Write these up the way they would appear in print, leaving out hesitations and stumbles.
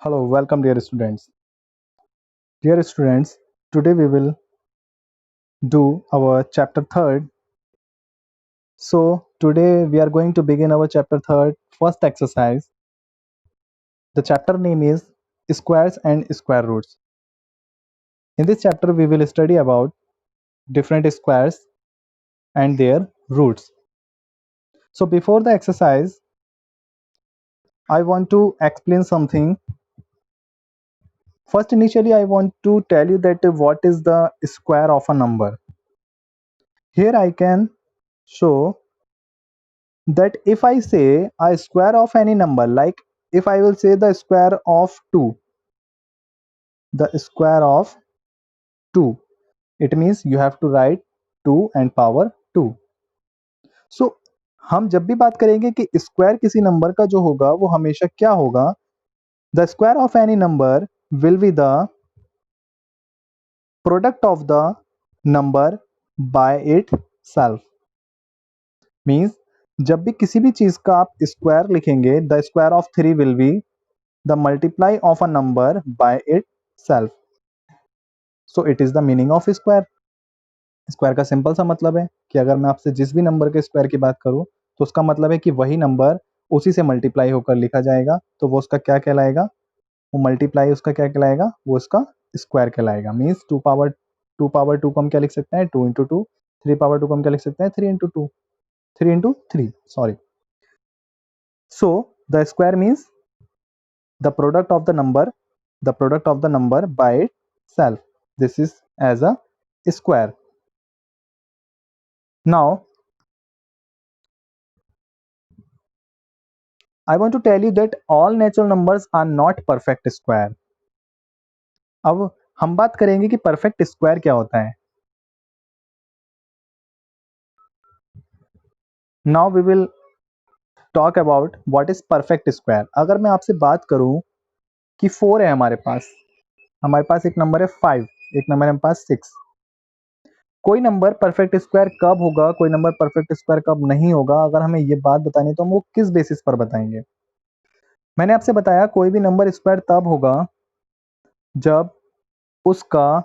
Hello, welcome dear students. Dear students, today we will do our chapter 3rd. So today we are going to begin our chapter 3rd first exercise. The chapter name is squares and square roots. In this chapter we will study about different squares and their roots. So before the exercise, I want to explain something. First, initially I want to tell you that what is the square of a number. Here I can show that if I say a square of any number, like if I will say the square of 2, the square of 2, it means you have to write 2 and power 2. So हम जब भी बात करेंगे कि square किसी number का जो होगा वो हमेशा क्या होगा, the square of any number will be the product of the number by it self. Means जब भी किसी भी चीज का आप स्क्वायर लिखेंगे, the square of 3 will be the multiply of a number by itself. So it is the meaning of square. Square का simple सा मतलब है कि अगर मैं आपसे जिस भी नंबर के स्क्वायर की बात करूं तो उसका मतलब है कि वही नंबर उसी से मल्टीप्लाई होकर लिखा जाएगा, तो वो उसका क्या कहलाएगा, वो मल्टीप्लाई उसका क्या कहलाएगा, वो उसका स्क्वायर कहलाएगा। मीन्स टू पावर टू को हम क्या लिख सकते हैं, 2 × 2। 3 पावर 2 को हम क्या लिख सकते हैं, 3 × 2, 3 × 3 sorry. So the square means the product of the number by itself. This is as a square. Now I want to tell you that all natural numbers are not perfect square. अब हम बात करेंगे कि perfect square क्या होता है. Now we will talk about what is perfect square. अगर मैं आपसे बात करूं कि 4 है हमारे पास एक नंबर है 5, एक नंबर है हमारे पास 6। कोई नंबर परफेक्ट स्क्वायर कब होगा, कोई नंबर परफेक्ट स्क्वायर कब नहीं होगा, अगर हमें ये बात बतानी है तो हम वो किस बेसिस पर बताएंगे। मैंने आपसे बताया कोई भी नंबर स्क्वायर तब होगा जब उसका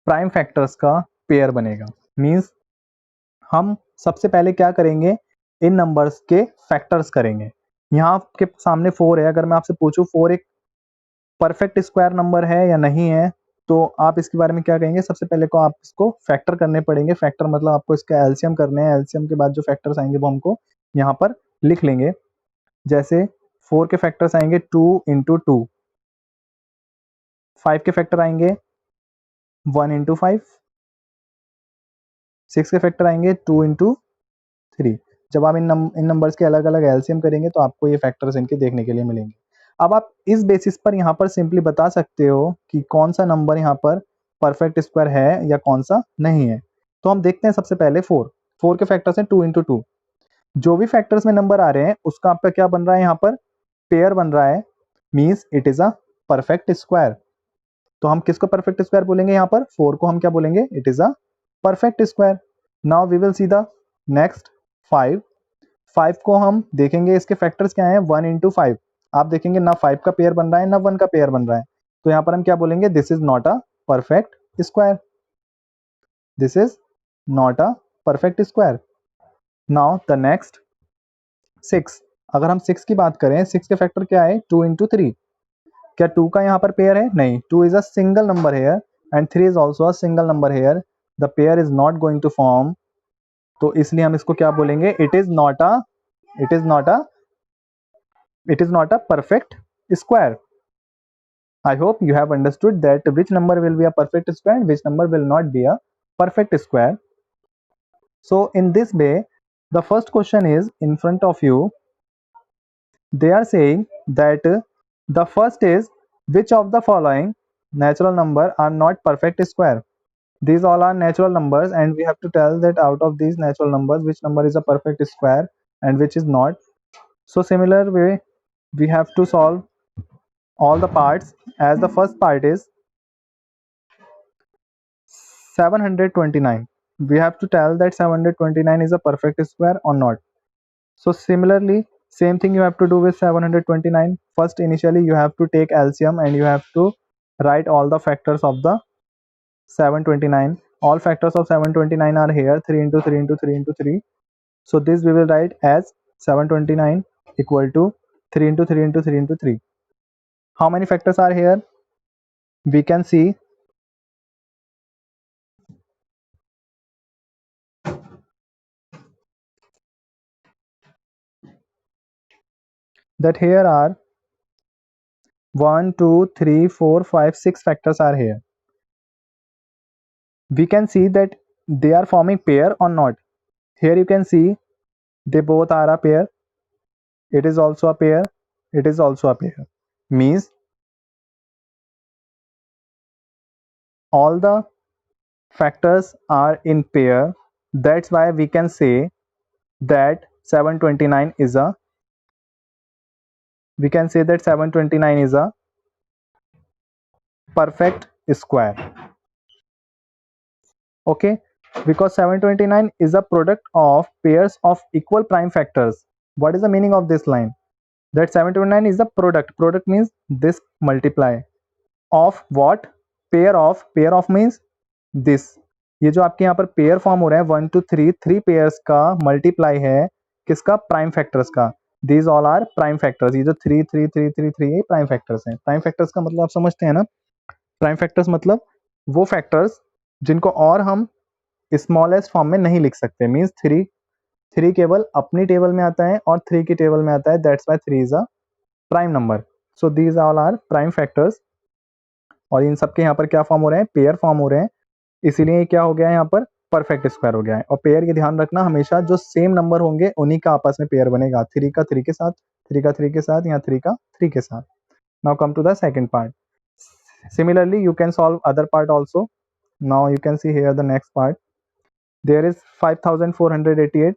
प्राइम फैक्टर्स का पेयर बनेगा। मींस हम सबसे पहले क्या करेंगे, इन नंबर्स के फैक्टर्स करेंगे। यहाँ आपके सामने 4 है, अगर मैं आपसे पूछूं 4 एक परफेक्ट स्क्वायर नंबर है या नहीं है, तो आप इसके बारे में क्या कहेंगे, सबसे पहले को आप इसको फैक्टर करने पड़ेंगे। फैक्टर मतलब आपको इसका एलसीएम करने हैं, एलसीएम के बाद जो फैक्टर्स आएंगे वो हमको यहाँ पर लिख लेंगे। जैसे 4 के फैक्टर्स आएंगे 2 × 2, 5 के फैक्टर आएंगे 1 × 5, 6 के फैक्टर आएंगे 2 × 3। जब आप इन नंबर्स के अलग अलग एलसीएम करेंगे तो आपको ये फैक्टर्स इनके देखने के लिए मिलेंगे। अब आप इस बेसिस पर यहाँ पर सिंपली बता सकते हो कि कौन सा नंबर यहाँ पर परफेक्ट स्क्वायर है या कौन सा नहीं है। तो हम देखते हैं सबसे पहले 4 के फैक्टर्स हैं 2 × 2। जो भी फैक्टर्स में नंबर आ रहे हैं उसका आपका क्या बन रहा है, यहाँ पर पेयर बन रहा है। Means it is a perfect square. तो हम किसको परफेक्ट स्क्वायर बोलेंगे, यहाँ पर 4 को हम क्या बोलेंगे, it is a perfect square. Now we will see the next 5। 5 को हम देखेंगे इसके फैक्टर्स क्या हैं, 1 × 5। आप देखेंगे ना 5 का पेयर बन रहा है ना 1 का पेयर बन रहा है, तो यहाँ पर हम क्या बोलेंगे, this is not a perfect square, this is not a perfect square. Now the next 6। अगर हम 6 की बात करें, 6 के फैक्टर क्या है, 2 × 3। क्या 2 का यहाँ पर पेयर है, नहीं, 2 is a single number here and 3 is also a single number here, the pair is not going to form. तो इसलिए हम इसको क्या बोलेंगे, it is not a it is not a it is not a perfect square. I hope you have understood that which number will be a perfect square and which number will not be a perfect square. So in this way, the first question is in front of you. They are saying that the first is, which of the following natural number are not perfect square. These all are natural numbers and we have to tell that out of these natural numbers which number is a perfect square and which is not. So similar way we have to solve all the parts, as the first part is 729. We have to tell that 729 is a perfect square or not. So similarly Same thing you have to do with 729. First, initially you have to take LCM and you have to write all the factors of the 729. All factors of 729 are here, 3 into 3 into 3 into 3. So this we will write as 729 equal to 3 into 3 into 3 into 3. How many factors are here? We can see that here are 1, 2, 3, 4, 5, 6 factors are here. We can see that they are forming pair or not. Here you can see they both are a pair. It is also a pair. It is also a pair. Means all the factors are in pair. That's why we can say that 729 is a perfect square. Okay, because 729 is a product of pairs of equal prime factors. What is the meaning of this line? That 729 is a product means this multiply of what? Pair of means this. ये जो आपके यहाँ पर pair form हो रहा है 1 2 3 3 pairs का multiply है किसका? प्राइम फैक्टर्स का. These all are prime factors. ये जो 3 3 3 3 3 ये प्राइम फैक्टर्स हैं. प्राइम फैक्टर्स का मतलब आप समझते हैं ना? प्राइम फैक्टर्स मतलब वो फैक्टर्स जिनको और हम स्मॉलेस्ट फॉर्म में नहीं लिख सकते. मीन्स 3 केवल अपनी टेबल में आता है और 3 की टेबल में आता है. That's why 3 is a prime number. So these all are prime factors. और इन सबके यहाँ पर क्या फॉर्म हो रहे हैं? पेयर फॉर्म हो रहे हैं. इसीलिए क्या हो गया है यहाँ पर? परफेक्ट स्क्वायर हो गया है. और पेयर ये ध्यान रखना हमेशा जो सेम नंबर होंगे उन्हीं का आपस में पेयर बनेगा. 3 का 3 के साथ, 3 का 3 के साथ, या 3 का 3 के साथ. Now come to the second part. Similarly, you can solve other part also. Now you can see here the next part. There is 5488.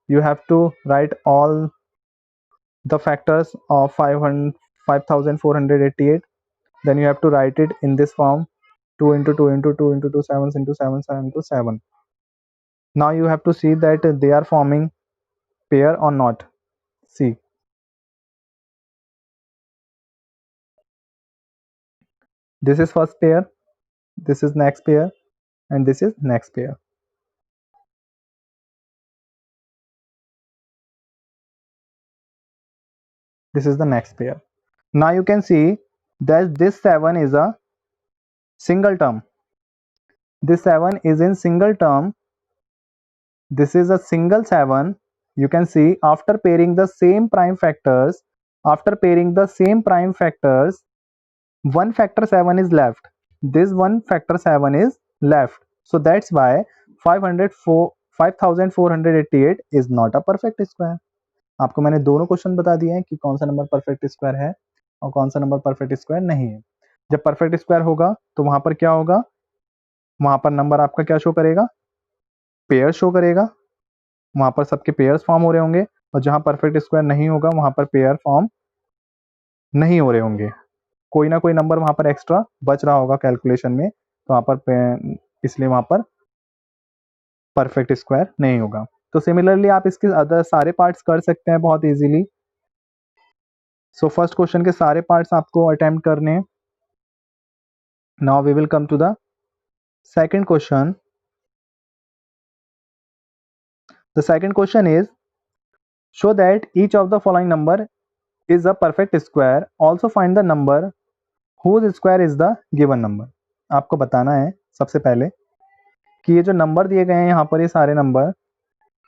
You have to write all the factors of 5488. Then you have to write it in this form: 2 into 2 into 2 into 2, 7 into 7, 7 into 7. Now you have to see that they are forming pair or not. See, this is first pair, this is next pair, and this is next pair. This is the next pair. Now you can see that this 7 is a single term. This 7 is in single term. This is a single 7. You can see after pairing the same prime factors, one factor 7 is left. This one factor 7 is left. So that's why 5488 is not a perfect square. आपको मैंने दोनों question बता दिए हैं कि कौन सा number perfect square है और कौन सा नंबर परफेक्ट स्क्वायर नहीं है. जब परफेक्ट स्क्वायर होगा तो वहां पर क्या होगा? वहां पर नंबर आपका क्या शो करेगा? पेयर शो करेगा. वहां पर सबके पेयर्स फॉर्म हो रहे होंगे. और जहां परफेक्ट स्क्वायर नहीं होगा वहां पर पेयर फॉर्म नहीं हो रहे होंगे. कोई ना कोई नंबर वहां पर एक्स्ट्रा बच रहा होगा कैलकुलेशन में, तो वहां पर इसलिए वहां पर परफेक्ट स्क्वायर नहीं होगा. तो सिमिलरली आप इसके अदर सारे पार्ट्स कर सकते हैं बहुत इजीली. सो फर्स्ट क्वेश्चन के सारे पार्ट्स आपको अटेम्प्ट करने हैं. Now we will come to the second question. The second question is show that each of the following number is a perfect square. Also find the number whose square is the given number. आपको बताना है सबसे पहले कि ये जो number दिए गए हैं यहाँ पर, ये सारे नंबर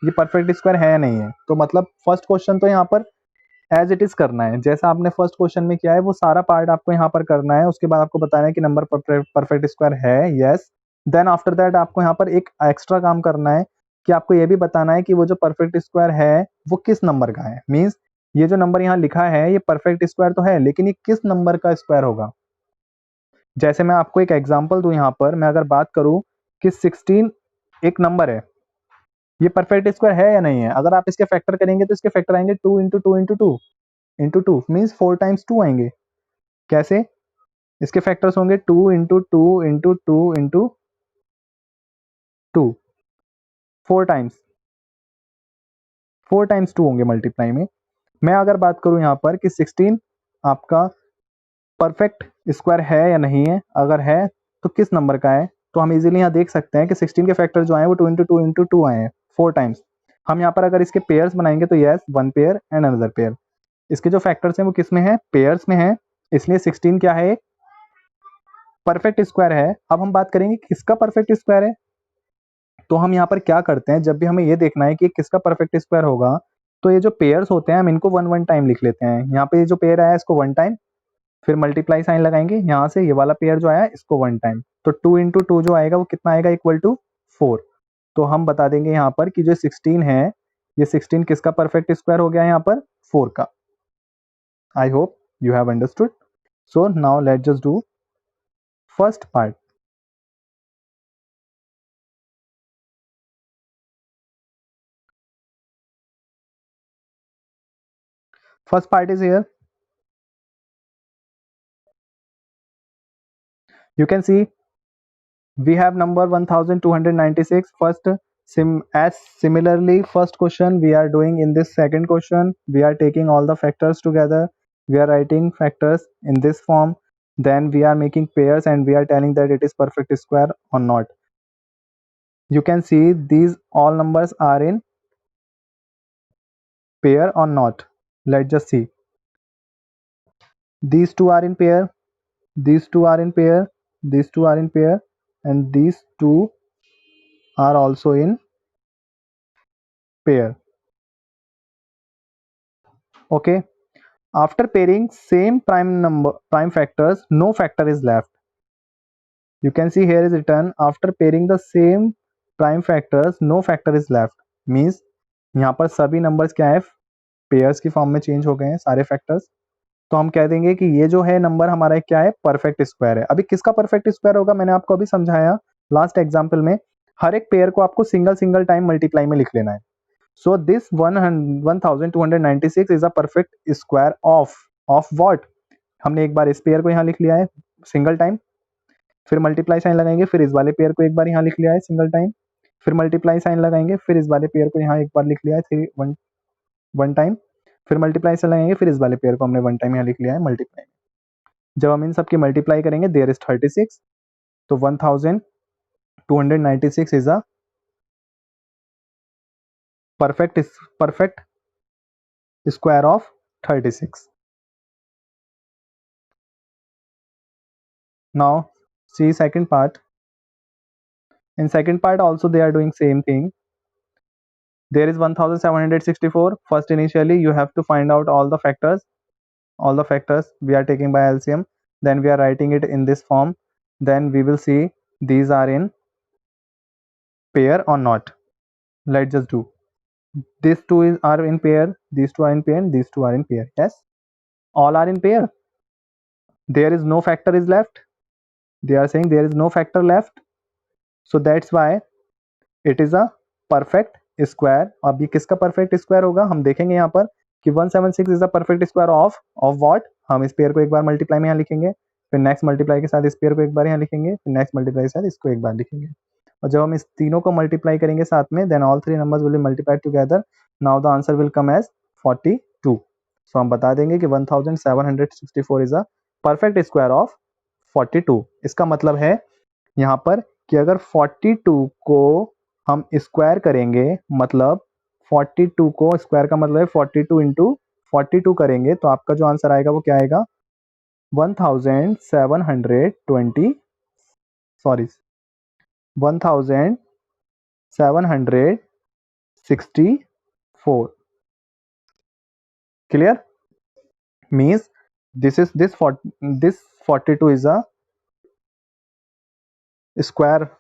ये परफेक्ट स्क्वायर है या नहीं है. तो मतलब फर्स्ट क्वेश्चन तो यहाँ पर एज इट इज करना है. जैसा आपने फर्स्ट क्वेश्चन में किया है वो सारा पार्ट आपको यहाँ पर करना है. उसके बाद आपको बताना है कि नंबर परफेक्ट स्क्वायर है, यस. देन आफ्टर दैट आपको यहाँ पर एक एक्स्ट्रा काम करना है कि आपको ये भी बताना है कि वो जो परफेक्ट स्क्वायर है वो किस नंबर का है. मीन्स ये जो नंबर यहाँ लिखा है ये परफेक्ट स्क्वायर तो है, लेकिन ये किस नंबर का स्क्वायर होगा. जैसे मैं आपको एक एग्जांपल दूं, यहाँ पर मैं अगर बात करूं कि 16 एक नंबर है, ये परफेक्ट स्क्वायर है या नहीं है. अगर आप इसके फैक्टर करेंगे तो इसके फैक्टर आएंगे 2 into 2 into 2 into 2. Means 4 times 2 आएंगे. कैसे? इसके फैक्टर्स होंगे 2 इंटू 2 इंटू 2 इंटू 2. 4 टाइम्स 2 होंगे मल्टीप्लाई में. मैं अगर बात करूं यहाँ पर कि 16 आपका परफेक्ट स्क्वायर है या नहीं है, अगर है तो किस नंबर का है, तो हम इजीली यहाँ देख सकते हैं कि 16 के फैक्टर जो आए वो 2 इंटू टू इंटू टू आए हैं 4 टाइम्स। हम यहाँ पर अगर इसके पेयर्स बनाएंगे तो yes, one pair and another pair. इसके जो फैक्टर्स हैं वो किस में है, पेयर्स में है, इसलिए 16 क्या है, परफेक्ट स्क्वायर है। अब हम बात करेंगे किसका परफेक्ट स्क्वायर है, तो हम यहाँ पर क्या करते हैं, जब भी हमें ये देखना है कि किसका परफेक्ट स्क्वायर होगा, तो ये जो पेयर्स होते हैं हम इनको वन वन टाइम लिख लेते हैं। यहाँ पे ये जो पेयर आया इसको वन टाइम, फिर मल्टीप्लाई साइन लगाएंगे, यहाँ से ये वाला पेयर जो आया इसको वन टाइम, तो 2 इंटू टू जो आएगा वो कितना आएगा, इक्वल टू 4। तो हम बता देंगे यहाँ पर कि जो 16 है, ये 16 किसका परफेक्ट स्क्वायर हो गया यहाँ पर, 4 का। I hope you have understood. So now let just do first part. First part is here, you can see we have number 1296 first. Similarly first question we are doing in this second question, we are taking all the factors together, we are writing factors in this form, then we are making pairs and we are telling that it is perfect square or not. You can see these all numbers are in pair or not. Let's just see, these two are in pair, these two are in pair, these two are in pair, and these two are also in pair. Okay, after pairing same prime factors, no factor is left. You can see here is written after pairing the same prime factors, no factor is left. Means यहाँ पर सभी numbers क्या है, pairs की form में change हो गए हैं सारे फैक्टर्स। तो हम कह देंगे कि ये जो है नंबर हमारा क्या है, परफेक्ट स्क्वायर है। अभी किसका परफेक्ट स्क्वायर होगा, मैंने आपको अभी समझाया लास्ट एग्जाम्पल में, हर एक पेयर को आपको सिंगल सिंगल टाइम मल्टीप्लाई में लिख लेना है। So this 1296 is a perfect square of what, हमने एक बार इस पेयर को यहाँ लिख लिया है सिंगल टाइम, फिर मल्टीप्लाई साइन लगाएंगे, फिर इस वाले पेयर को एक बार यहाँ लिख लिया है सिंगल टाइम, फिर मल्टीप्लाई साइन लगाएंगे, फिर इस वाले पेयर को यहाँ एक बार लिख लिया है वन टाइम, फिर मल्टीप्लाई साइन लगाएंगे, फिर इस वाले पेयर को हमने वन टाइम यहाँ लिख लिया है मल्टीप्लाई। जब हम इन सब की मल्टीप्लाई करेंगे देयर इज 36, तो 1296 is a perfect square of 36। Now see second part. In second part also they are doing same thing. There is 1764. First initially you have to find out all the factors. All the factors we are taking by LCM. Then we are writing it in this form. Then we will see these are in pair or not. Let's just do. These two are in pair. These two are in pair. These two are in pair. Yes. All are in pair. There is no factor is left. They are saying there is no factor left. So that's why it is a perfect square. अब ये किसका perfect square होगा, हम देखेंगे यहाँ पर कि 176 is a perfect square of what. हम इस पेयर को एक बार मल्टीप्लाई में यहाँ लिखेंगे, फिर नेक्स्ट मल्टीप्लाई के साथ इस पेयर को एक बार यहाँ लिखेंगे, फिर नेक्स्ट मल्टीप्लाई के साथ इसको एक बार लिखेंगे, और जब हम इस तीनों को मल्टीप्लाई करेंगे साथ में, then all three numbers will be multiplied together. Now the answer will come as 42। सो हम बता देंगे कि 1764 is a perfect square of 42। इसका मतलब है यहाँ पर कि अगर 42 को हम स्क्वायर करेंगे, मतलब 42 को स्क्वायर का मतलब है 42 इंटू 42 करेंगे, तो आपका जो आंसर आएगा वो क्या आएगा, 1720, sorry 1764। Clear, means this 42 is a square,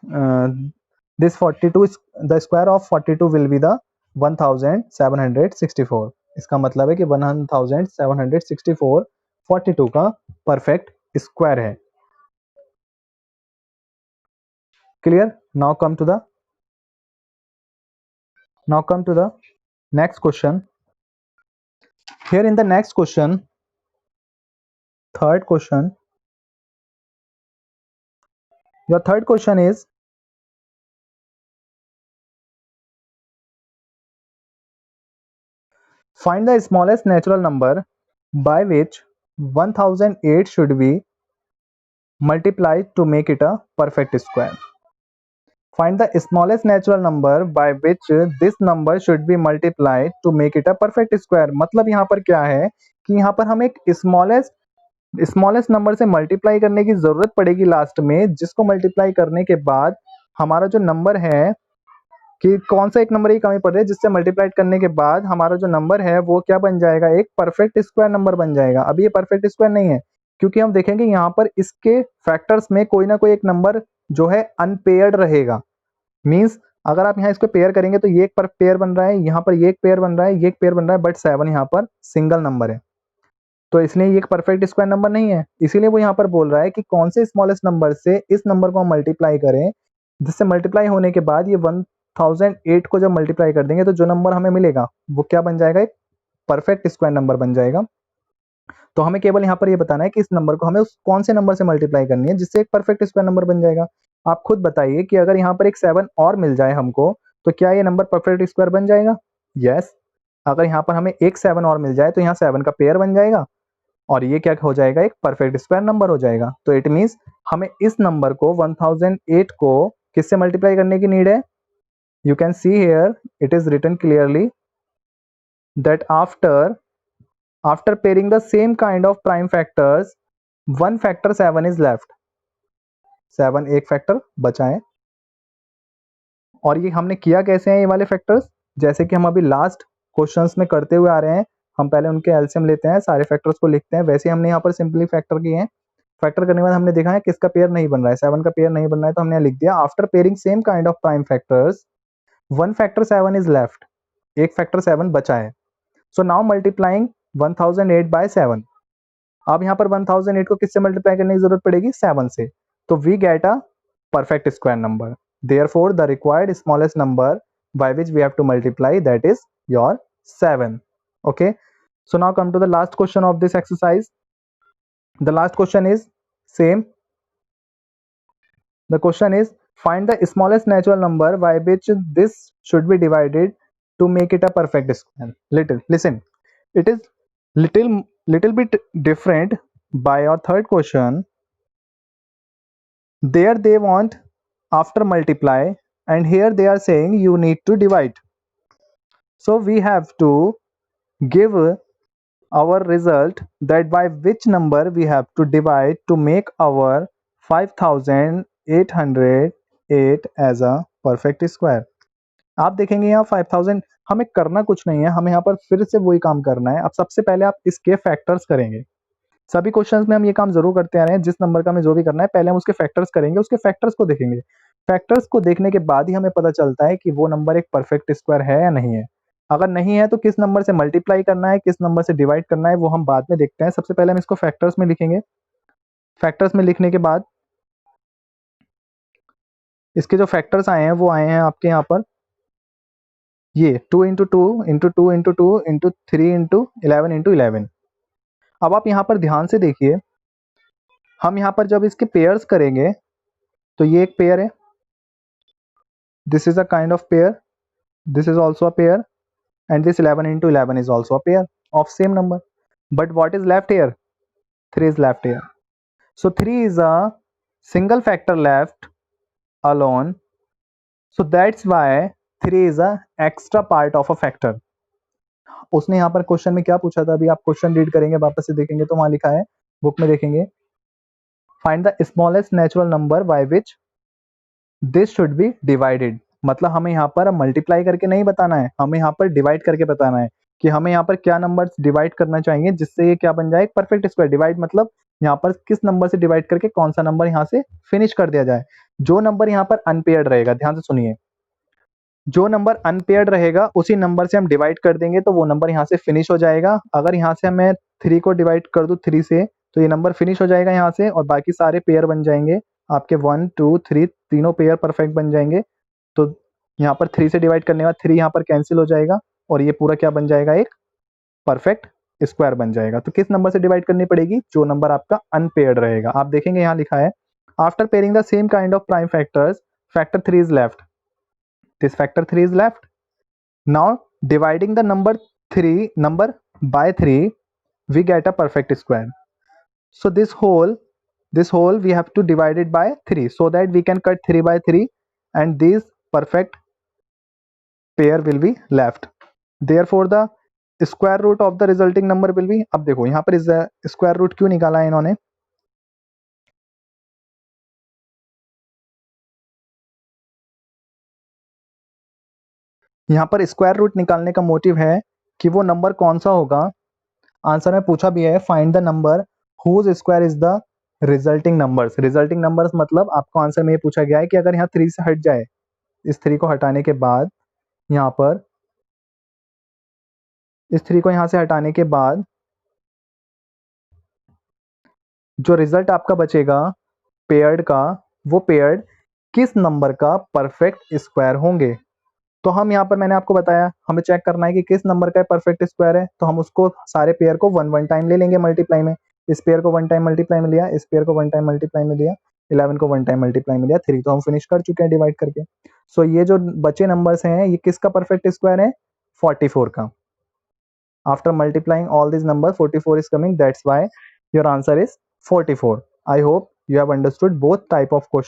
this 42 is the square of 42 will be the 1764। इसका मतलब है कि 1764 42 का परफेक्ट स्क्वायर है। Clear, now come to the next question. Here in the next question, third question, your third question is find the smallest natural number by which 1008 should be multiplied to make it a perfect square. Find the smallest natural number by which this number should be multiplied to make it a perfect square. मतलब यहाँ पर क्या है कि यहाँ पर हमें एक स्मॉलेस्ट नंबर से मल्टीप्लाई करने की जरूरत पड़ेगी लास्ट में, जिसको मल्टीप्लाई करने के बाद हमारा जो नंबर है कि कौन सा एक नंबर की कमी पड़ रही है जिससे मल्टीप्लाई करने के बाद हमारा जो नंबर है वो क्या बन जाएगा, एक परफेक्ट स्क्वायर नंबर बन जाएगा. अभी ये परफेक्ट स्क्वायर नहीं है क्योंकि हम देखेंगे यहाँ पर इसके फैक्टर्स में कोई ना कोई एक नंबर जो है अनपेयर्ड रहेगा. मीन्स अगर आप यहाँ इसको पेयर करेंगे तो ये एक पर पेयर बन रहा है, यहाँ पर ये एक पेयर बन रहा है, ये एक पेयर बन रहा है, बट 7 यहाँ पर सिंगल नंबर है, तो इसलिए ये एक परफेक्ट स्क्वायर नंबर नहीं है. इसीलिए वो यहाँ पर बोल रहा है कि कौन से स्मॉलेस्ट नंबर से इस नंबर को हम मल्टीप्लाई करें, जिससे मल्टीप्लाई होने के बाद ये 1008 को जब मल्टीप्लाई कर देंगे तो जो नंबर हमें मिलेगा वो क्या बन जाएगा, एक परफेक्ट स्क्वायर नंबर बन जाएगा. तो हमें केवल यहाँ पर ये बताना है कि इस नंबर को हमें उस कौन से नंबर से मल्टीप्लाई करनी है जिससे एक परफेक्ट स्क्वायर नंबर बन जाएगा. आप खुद बताइए कि अगर यहाँ पर एक 7 और मिल जाए हमको तो क्या ये नंबर परफेक्ट स्क्वायर बन जाएगा? यस. अगर यहाँ पर हमें एक 7 और मिल जाए तो यहाँ 7 का पेयर बन जाएगा और ये क्या हो जाएगा, एक परफेक्ट स्क्वायर नंबर हो जाएगा. तो इट मीन्स हमें इस नंबर को 1008 को किससे मल्टीप्लाई करने की नीड है? You can see here it is written clearly that after pairing the same kind of prime factors, one factor 7 is left. 7 एक फैक्टर बचा है. और ये हमने किया कैसे हैं ये वाले फैक्टर्स, जैसे कि हम अभी लास्ट क्वेश्चंस में करते हुए आ रहे हैं. हम पहले उनके एलसीएम लेते हैं, सारे फैक्टर्स को लिखते हैं, वैसे हमने यहाँ पर सिंपली फैक्टर किए हैं. फैक्टर करने के बाद हमने देखा है किसका पेयर नहीं बन रहा है, 7 का पेयर नहीं बन रहा है, तो हमने लिख दिया after pairing same kind of prime factors one factor 7 is left. एक फैक्टर 7 बचा है. So now multiplying 1008 by 7. अब यहाँ पर 1008 को किससे मल्टीप्लाई करने की जरूरत पड़ेगी, 7 से. तो we get a perfect square number. Therefore, the required smallest number by which we have to multiply, that is your 7. Okay. So now come to the last question of this exercise. The last question is same. The question is find the smallest natural number by which this should be divided to make it a perfect square. Listen. It is little bit different by your third question. There they want after multiply, and here they are saying you need to divide. So we have to give our result that by which number we have to divide to make our 5808 as a perfect square. आप देखेंगे यहाँ 5000 हमें करना कुछ नहीं है, हमें यहाँ पर फिर से वही काम करना है. अब सबसे पहले आप इसके फैक्टर्स करेंगे. सभी क्वेश्चंस में हम ये काम जरूर करते आ रहे हैं, जिस नंबर का हमें जो भी करना है पहले हम उसके फैक्टर्स करेंगे, उसके फैक्टर्स को देखेंगे. फैक्टर्स को देखने के बाद ही हमें पता चलता है कि वो नंबर एक परफेक्ट स्क्वायर है या नहीं है. अगर नहीं है तो किस नंबर से मल्टीप्लाई करना है, किस नंबर से डिवाइड करना है, वो हम बाद में देखते हैं. सबसे पहले हम इसको फैक्टर्स में लिखेंगे. फैक्टर्स में लिखने के बाद इसके जो फैक्टर्स आए हैं वो आए हैं आपके यहाँ पर ये 2 into 2 into 2 into 2 into 3 into 11 into 11. अब आप यहाँ पर ध्यान से देखिए, हम यहाँ पर जब इसके पेयर्स करेंगे तो ये एक पेयर है, this is a kind of pair, this is also a pair, and this 11 into 11 is also a pair of same number. But what is left here? 3 is left here. So 3 is a single factor left alone. So that's why 3 is a extra part of a factor. उसने यहाँ पर question में क्या पूछा था, अभी आप question read करेंगे वापस से देखेंगे तो वहां लिखा है, बुक में देखेंगे, find the smallest natural number by which this should be divided. मतलब हमें यहाँ पर मल्टीप्लाई करके नहीं बताना है, हमें यहाँ पर डिवाइड करके बताना है कि हमें यहाँ पर क्या नंबर डिवाइड करना चाहिए जिससे ये क्या बन जाए, परफेक्ट स्क्वायर. डिवाइड मतलब यहाँ पर किस नंबर से डिवाइड करके कौन सा नंबर यहाँ से फिनिश कर दिया जाए. जो नंबर यहाँ पर अनपेयर्ड रहेगा, ध्यान से सुनिए, जो नंबर अनपेयर्ड रहेगा उसी नंबर से हम डिवाइड कर देंगे तो वो नंबर यहाँ से फिनिश हो जाएगा. अगर यहाँ से मैं 3 को डिवाइड कर दूं 3 से तो ये नंबर फिनिश हो जाएगा यहाँ से, और बाकी सारे पेयर बन जाएंगे आपके 1 2 3, तीनों पेयर परफेक्ट बन जाएंगे. तो यहाँ पर 3 से डिवाइड करने के बाद 3 यहाँ पर कैंसिल हो जाएगा और ये पूरा क्या बन जाएगा, एक परफेक्ट स्क्वायर बन जाएगा. तो किस नंबर से डिवाइड करनी पड़ेगी, जो नंबर आपका अनपेयर्ड रहेगा. आप देखेंगे यहाँ लिखा है after pairing the same kind of prime factors factor 3 is left. This factor 3 is left. Now dividing the number 3 number by 3, we get a perfect square. So this whole we have to divide it by 3 so that we can cut 3 by 3 and this perfect pair will be left. Therefore the square root of the resulting number will be, अब देखो यहाँ पर square root क्यों निकाला है इन्होंने, यहाँ पर स्क्वायर रूट निकालने का मोटिव है कि वो नंबर कौन सा होगा, आंसर में पूछा भी है find the number whose square is the resulting numbers. Resulting numbers मतलब आपको आंसर में ये पूछा गया है कि अगर यहाँ 3 से हट जाए, इस 3 को हटाने के बाद, यहाँ पर इस 3 को यहाँ से हटाने के बाद जो रिजल्ट आपका बचेगा पेयर्ड का, वो पेयर्ड किस नंबर का परफेक्ट स्क्वायर होंगे। तो हम यहाँ पर मैंने आपको बताया हमें चेक करना है कि किस नंबर का परफेक्ट स्क्वायर है, तो हम उसको सारे पेयर को वन टाइम ले लेंगे मल्टीप्लाई में। इस पेयर को वन टाइम मल्टीप्लाई में लिया, इस पेयर को वन टाइम मल्टीप्लाई में लिया, 11 को वन टाइम मल्टीप्लाई में लिया, 3 तो हम फिनिश कर चुके हैं डिवाइड करके। सो ये जो बचे नंबर्स हैं ये किसका परफेक्ट स्क्वायर है, 44 का। After multiplying all these numbers 44 is coming, that's why your answer is 44. I hope you have understood both type of questions.